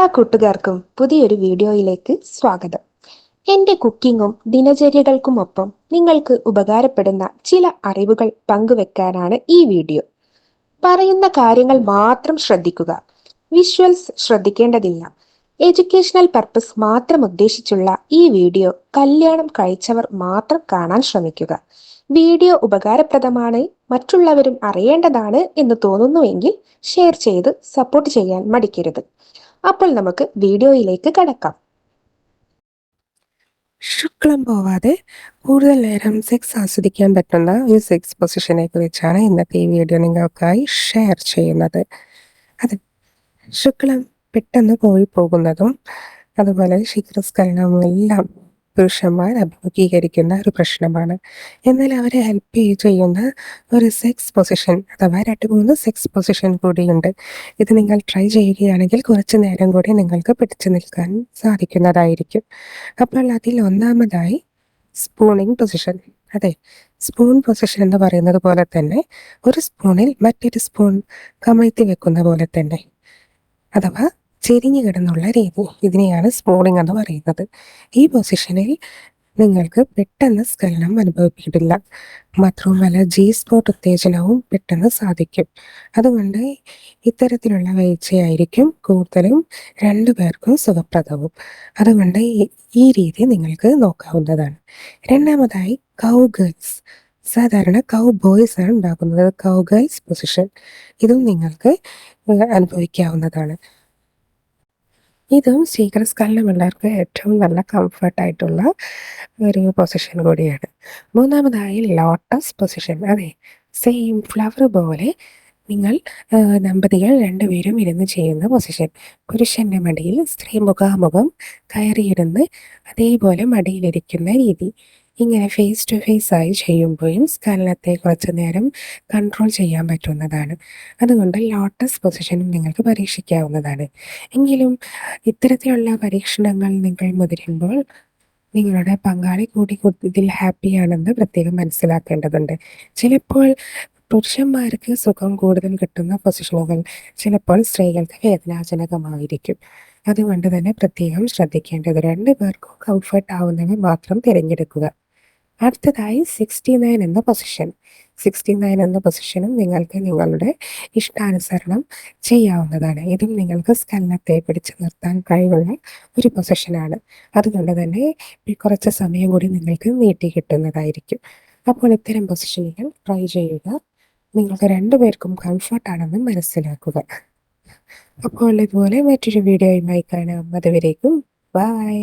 എല്ലാ കൂട്ടുകാർക്കും പുതിയൊരു വീഡിയോയിലേക്ക് സ്വാഗതം. എൻ്റെ കുക്കിങ്ങും ദിനചര്യകൾക്കുമൊപ്പം നിങ്ങൾക്ക് ഉപകാരപ്പെടുന്ന ചില അറിവുകൾ പങ്കുവെക്കാനാണ് ഈ വീഡിയോ. പറയുന്ന കാര്യങ്ങൾ മാത്രം ശ്രദ്ധിക്കുക. വിഷ്വൽസ് ശ്രദ്ധിക്കേണ്ടതില്ല. എഡ്യൂക്കേഷണൽ പർപ്പസ് മാത്രം ഉദ്ദേശിച്ചുള്ള ഈ വീഡിയോ കല്യാണം കഴിച്ചവർ മാത്രം കാണാൻ ശ്രമിക്കുക. വീഡിയോ ഉപകാരപ്രദമാണ്, മറ്റുള്ളവരും അറിയേണ്ടതാണ് എന്ന് തോന്നുന്നുവെങ്കിൽ ഷെയർ ചെയ്ത് സപ്പോർട്ട് ചെയ്യാൻ മടിക്കരുത്. അപ്പോൾ നമുക്ക് വീഡിയോയിലേക്ക് കടക്കാം. ശുക്ലം പോവാതെ കൂടുതൽ നേരം സെക്സ് ആസ്വദിക്കാൻ പറ്റുന്ന ഒരു സെക്സ് പൊസിഷനെ കുറിച്ചാണ് ഇന്നത്തെ ഈ വീഡിയോ നിങ്ങൾക്കായി ഷെയർ ചെയ്യുന്നത്. അത് ശുക്ലം പെട്ടെന്ന് പോയി പോകുന്നതും അതുപോലെ ശീഘ്രസ്ഖലനവും എല്ലാം പുരുഷന്മാർ അഭിമുഖീകരിക്കുന്ന ഒരു പ്രശ്നമാണ്. എന്നാൽ അവരെ ഹെൽപ്പ് ചെയ്യുന്ന ഒരു സെക്സ് പൊസിഷൻ അഥവാ 2-3 സെക്സ് പൊസിഷൻ കൂടിയുണ്ട്. ഇത് നിങ്ങൾ ട്രൈ ചെയ്യുകയാണെങ്കിൽ കുറച്ച് നേരം കൂടി നിങ്ങൾക്ക് പിടിച്ചു നിൽക്കാൻ സാധിക്കുന്നതായിരിക്കും. അപ്പോൾ അതിൽ ഒന്നാമതായി സ്പൂണിങ് പൊസിഷൻ. അതെ, സ്പൂൺ പൊസിഷൻ എന്ന് പറയുന്നത് പോലെ തന്നെ ഒരു സ്പൂണിൽ മറ്റൊരു സ്പൂൺ കമഴ്ത്തി വെക്കുന്ന പോലെ തന്നെ, അഥവാ ചെരിഞ്ഞു കിടന്നുള്ള രീതി, ഇതിനെയാണ് സ്പൂണിങ് എന്ന് പറയുന്നത്. ഈ പൊസിഷനിൽ നിങ്ങൾക്ക് പെട്ടെന്ന് സ്ഖലനം അനുഭവപ്പെടില്ല. മാത്രവുമല്ല സ്പോട്ട് ഉത്തേജനവും പെട്ടെന്ന് സാധിക്കും. അതുകൊണ്ട് ഇത്തരത്തിലുള്ള വീഴ്ചയായിരിക്കും കൂടുതലും രണ്ടുപേർക്കും സുഖപ്രദവും. അതുകൊണ്ട് ഈ രീതി നിങ്ങൾക്ക് നോക്കാവുന്നതാണ്. രണ്ടാമതായി കൗ ഗേൾസ്. സാധാരണ കൗ ബോയ്സ് ആണ് ഉണ്ടാക്കുന്നത് കൗ ഗേൾസ് പൊസിഷൻ. ഇതും നിങ്ങൾക്ക് അനുഭവിക്കാവുന്നതാണ്. ഇതും ശീഘ്രസ്ഖലനമുള്ളവർക്ക് ഏറ്റവും നല്ല കംഫർട്ടായിട്ടുള്ള ഒരു പൊസിഷൻ കൂടിയാണ്. മൂന്നാമതായി ലോട്ടസ് പൊസിഷൻ. അതെ, സെയിം ഫ്ലവർ പോലെ നിങ്ങൾ ദമ്പതികൾ രണ്ടുപേരും ഇരുന്ന് ചെയ്യുന്ന പൊസിഷൻ. പുരുഷൻ്റെ മടിയിൽ സ്ത്രീ മുഖാമുഖം കയറിയിരുന്ന് അതേപോലെ മടിയിലിരിക്കുന്ന രീതി. ഇങ്ങനെ ഫേസ് ടു ഫേസ് ആയി ചെയ്യുമ്പോഴും സ്ഖലനത്തെ കുറച്ച് നേരം കൺട്രോൾ ചെയ്യാൻ പറ്റുന്നതാണ്. അതുകൊണ്ട് ലോട്ടസ് പൊസിഷനും നിങ്ങൾക്ക് പരീക്ഷിക്കാവുന്നതാണ്. എങ്കിലും ഇത്തരത്തിലുള്ള പരീക്ഷണങ്ങൾ നിങ്ങൾ മുതിരുമ്പോൾ നിങ്ങളുടെ പങ്കാളി കൂടി ഇതിൽ ഹാപ്പിയാണെന്ന് പ്രത്യേകം മനസ്സിലാക്കേണ്ടതുണ്ട്. ചിലപ്പോൾ പുരുഷന്മാർക്ക് സുഖം കൂടുതൽ കിട്ടുന്ന പൊസിഷനുകൾ ചിലപ്പോൾ സ്ത്രീകൾക്ക് വേദനാജനകമായിരിക്കും. അതുകൊണ്ട് തന്നെ പ്രത്യേകം ശ്രദ്ധിക്കേണ്ടത് 2 പേർക്കും കംഫർട്ട് ആവുന്നവ മാത്രം തിരഞ്ഞെടുക്കുക. അടുത്തതായി 69 എന്ന പൊസിഷൻ. 69 എന്ന പൊസിഷനും നിങ്ങൾക്ക് നിങ്ങളുടെ ഇഷ്ടാനുസരണം ചെയ്യാവുന്നതാണ്. ഇതും നിങ്ങൾക്ക് സ്ഖലനത്തെ പിടിച്ചു നിർത്താൻ കഴിവുള്ള ഒരു പൊസിഷനാണ്. അതുകൊണ്ട് തന്നെ കുറച്ച് സമയം കൂടി നിങ്ങൾക്ക് നീട്ടി കിട്ടുന്നതായിരിക്കും. അപ്പോൾ ഇത്തരം പൊസിഷനുകൾ ട്രൈ ചെയ്യുക. നിങ്ങൾക്ക് 2 പേർക്കും കംഫർട്ടാണെന്ന് മനസ്സിലാക്കുക. അപ്പോൾ ഇതുപോലെ മറ്റൊരു വീഡിയോയുമായി കാണാം. അതുവരേക്കും ബൈ.